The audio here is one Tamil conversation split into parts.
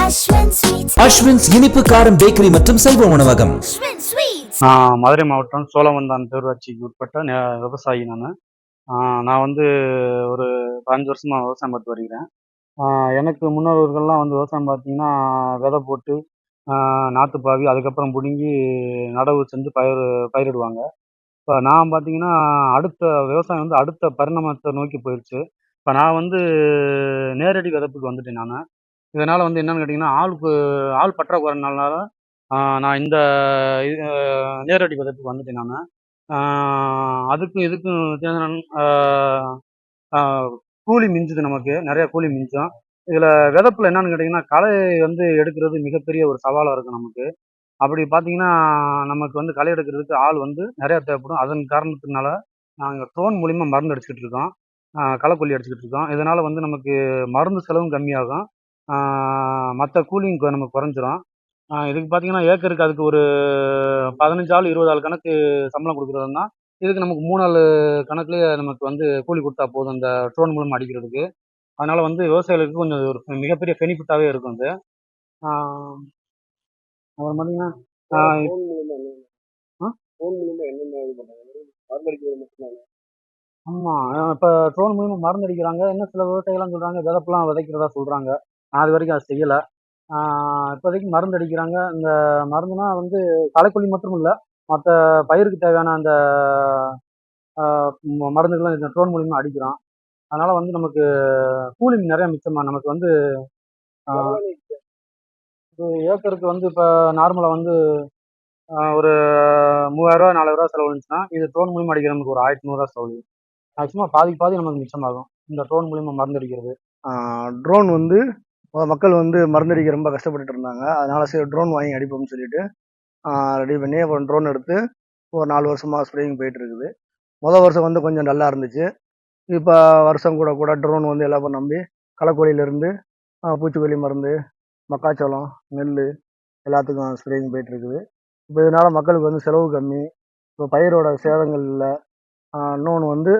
அஸ்வின்ஸ் இனிப்பு காரம் பேக்கரி மற்றும் செல்வ உணவகம். மதுரை மாவட்டம் சோழவந்தான் பேரூராட்சிக்கு உட்பட்ட விவசாயி நான் வந்து ஒரு 5 வருஷமாக விவசாயம் பார்த்து வருகிறேன். எனக்கு முன்னோர்கள்லாம் வந்து விவசாயம் பார்த்தீங்கன்னா விதை போட்டு நாற்று பாவி அதுக்கப்புறம் பிடுங்கி நடவு செஞ்சு பயிரிடுவாங்க. இப்போ நான் பார்த்தீங்கன்னா அடுத்த விவசாயம் வந்து அடுத்த பரிணாமத்தை நோக்கி போயிடுச்சு. இப்போ நான் வந்து நேரடி விதைப்புக்கு வந்துட்டேன் நான். இதனால் வந்து என்னன்னு கேட்டிங்கன்னா ஆள் பற்றாக்குறைனால நான் இந்த நேரடி விதைப்புக்கு வந்துட்டேன் நான். அதுக்கும் இதுக்கும் வித்தியாசம் கூலி மிஞ்சுது, நமக்கு நிறையா கூலி மிஞ்சும். இதில் விதப்பில் என்னன்னு கேட்டிங்கன்னா களை வந்து எடுக்கிறது மிகப்பெரிய ஒரு சவாலாக இருக்கும் நமக்கு. அப்படி பார்த்தீங்கன்னா நமக்கு வந்து களை எடுக்கிறதுக்கு ஆள் வந்து நிறையா தேவைப்படும். அதன் காரணத்தினால நாங்கள் ட்ரோன் மூலிமா மருந்து அடிச்சுக்கிட்டு இருக்கோம், களைக்கொல்லி அடிச்சுக்கிட்டு இருக்கோம். இதனால் வந்து நமக்கு மருந்து செலவும் கம்மியாகும், மற்ற கூலியும் நமக்கு குறைஞ்சிரும். இதுக்கு பார்த்தீங்கன்னா ஏக்கருக்கு அதுக்கு ஒரு 15 ஆள் 20 ஆள் கணக்கு சம்பளம் கொடுக்குறதுனா இதுக்கு நமக்கு 3 ஆள் கணக்குலேயே நமக்கு வந்து கூலி கொடுத்தா போதும் இந்த ட்ரோன் மூலமாக அடிக்கிறதுக்கு. அதனால் வந்து விவசாயிகளுக்கு கொஞ்சம் ஒரு மிகப்பெரிய பெனிஃபிட்டாகவே இருக்கும் அது. அப்புறம் பார்த்தீங்கன்னா ஆமாம், இப்போ ட்ரோன் மூலிமா மருந்து அடிக்கிறாங்க. இன்னும் சில விவசாயிகள்லாம் சொல்கிறாங்க விதப்பெல்லாம் விதைக்கிறதா சொல்கிறாங்க. நான் அது வரைக்கும் அதை செய்யலை. இப்போதைக்கு மருந்து அடிக்கிறாங்க. இந்த மருந்துனா வந்து களைக்கொல்லி மட்டும் இல்லை, மற்ற பயிருக்கு தேவையான அந்த மருந்துகள்லாம் இந்த ட்ரோன் மூலிமா அடிக்கிறோம். அதனால் வந்து நமக்கு கூலி நிறையா மிச்சமாக நமக்கு வந்து ஏக்கருக்கு வந்து இப்போ நார்மலாக வந்து ஒரு 3000 4000 செலவு இருந்துச்சுன்னா இது ட்ரோன் மூலிமா அடிக்கிற நமக்கு ஒரு 1100 செலவு. மேக்ஸிமம் பாதி நமக்கு மிச்சமாகும் இந்த ட்ரோன் மூலிமா மருந்து அடிக்கிறது. ட்ரோன் வந்து மக்கள் வந்து மருந்தடிக்க ரொம்ப கஷ்டப்பட்டுட்டு இருந்தாங்க. அதனால சரி ட்ரோன் வாங்கி அடிப்போம்னு சொல்லிட்டு ரெடி பண்ணி அப்புறம் ட்ரோன் எடுத்து ஒரு 4 வருஷமாக ஸ்ப்ரேயிங் போயிட்டு இருக்குது. வருஷம் வந்து கொஞ்சம் நல்லா இருந்துச்சு. இப்போ வருஷம் கூட ட்ரோன் வந்து எல்லாரும் நம்பி களைக்கொல்லியிலேருந்து பூச்சிக்கொல்லி மருந்து, மக்காச்சோளம், நெல் எல்லாத்துக்கும் ஸ்ப்ரேயிங் போயிட்டு இருக்குது. இப்போ இதனால் மக்களுக்கு வந்து செலவு கம்மி, இப்போ பயிரோட சேதங்கள் இல்லை. இன்னொன்று வந்து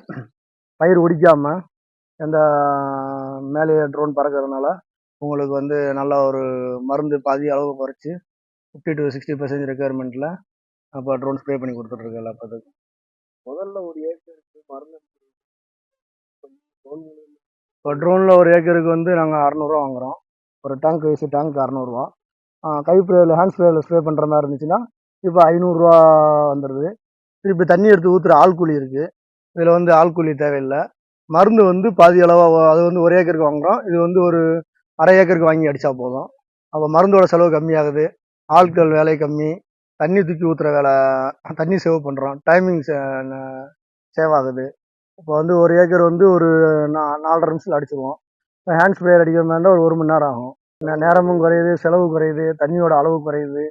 பயிர் ஒடிக்காமல் எந்த மேலேயே ட்ரோன் பறக்கிறதுனால உங்களுக்கு வந்து நல்ல ஒரு மருந்து பாதி அளவு குறைச்சி 50 to 60% ரெக்குயர்மெண்ட்டில் அப்போ ட்ரோன் ஸ்ப்ரே பண்ணி கொடுத்துட்ருக்கு எல்லா பக்கத்துக்கும். முதல்ல ஒரு ஏக்கருக்கு மருந்து இப்போ ட்ரோனில் ஒரு ஏக்கருக்கு வந்து நாங்கள் 600 வாங்குகிறோம். ஒரு டேங்க் வயசு டேங்க் 600. கை ஸ்ப்ரேயில் ஹேண்ட் ஸ்ப்ரேயில் ஸ்ப்ரே பண்ணுற மாதிரி இருந்துச்சுன்னா இப்போ 500 வந்துடுது. திருப்பி தண்ணி எடுத்து ஊற்றுற ஆள்கூலி இருக்குது. இதில் வந்து ஆள்கூலி தேவையில்லை. மருந்து வந்து பாதி அளவாக அது வந்து ஒரு ஏக்கருக்கு வாங்குகிறோம். இது வந்து ஒரு அரை ஏக்கருக்கு வாங்கி அடித்தா போதும். அப்போ மருந்தோட செலவு கம்மியாகுது, ஆட்கள் வேலை கம்மி, தண்ணி தூக்கி ஊற்றுற வேலை, தண்ணி சேவ் பண்ணுறோம், டைமிங் சேவ் ஆகுது. இப்போ வந்து ஒரு ஏக்கர் வந்து ஒரு 4.5 நிமிஷத்தில் அடிச்சிடுவோம். ஹேண்ட் ஸ்ப்ரேயர் அடிக்கிற மாதிரி இருந்தால் ஒரு மணி நேரம் ஆகும். நேரமும் குறையுது, செலவு குறையுது, தண்ணியோட அளவு குறையுது,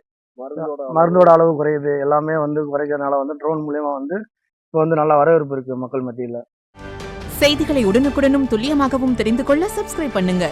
மருந்தோட அளவு குறையுது. எல்லாமே வந்து குறைக்கிறதுனால வந்து ட்ரோன் மூலியமாக வந்து இப்போ வந்து நல்ல வரவேற்பு இருக்குது மக்கள் மத்தியில். செய்திகளை உடனுக்குடனும் துல்லியமாகவும் தெரிந்து கொள்ள சப்ஸ்கிரைப் பண்ணுங்க.